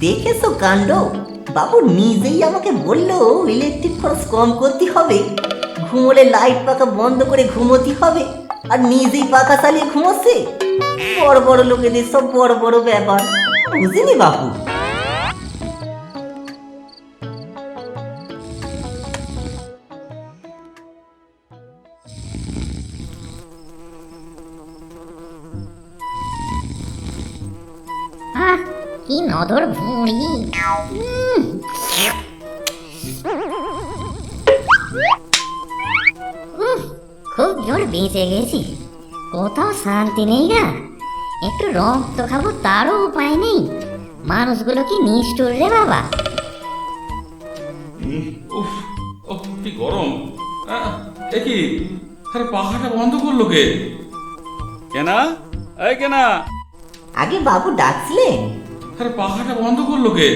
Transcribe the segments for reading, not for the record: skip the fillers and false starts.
দেখেছো কাণ্ড, বাবু নিজেই আমাকে বললো ইলেকট্রিক খরচ কম করতে হবে, ঘুমোলে লাইট পাখা বন্ধ করে ঘুমোতে হবে, আর নিজেই পাখা চালিয়ে ঘুমোচ্ছে। বড় বড় লোকেদের সব বড় বড় ব্যাপার, বুঝিনি বাবু। আহ, কি নধর ভুঁড়ি। খুব জোর বেঁচে গেছি, কোথাও শান্তি নেই গা। একটু রক্ত খাবো তারও উপায় নেই। মানুষগুলো কি নিষ্ঠুর রে বাবা। উফ, উফ, কি গরম। এ কি, আরে পাখাটা বন্ধ করলো কে? কেনা, এই কেনা, আগে বাবু ডাকছিলেন? আরে পাখাটা বন্ধ করলো কে?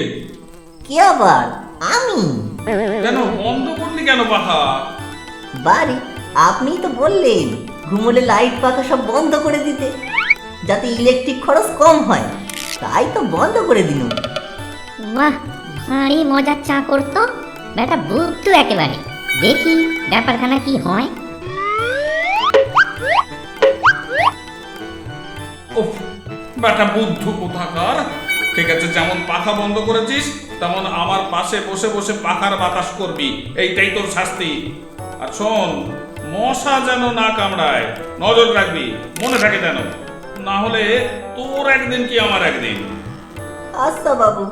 কে আবার? আমি। কেন বন্ধ করলি কেন পাখা? বাড়ি, আপনিই তো বললেন ঘুমোলে লাইট পাখা সব বন্ধ করে দিতে, যাতে ইলেকট্রিক খরচ কম হয়, তাই তো বন্ধ করে দিলুম। বাহ, ভারী মজার চাকর তো বেটা, বুদ্ধু একেবারে। দেখি ব্যাপারখানা কি হয়। উফ, বেটা বুদ্ধু কোথাকার। ঠিক আছে, যেমন পাখা বন্ধ করেছিস তেমন আমার পাশে বসে বসে পাখার বাতাস করবি, এইটাই তোর শাস্তি। আর শোন, মশা যেন না কামড়ায়, নজর রাখবি, মনে থাকে যেন, না হলে তোর একদিন কি আমার একদিন। আচ্ছা বাবু।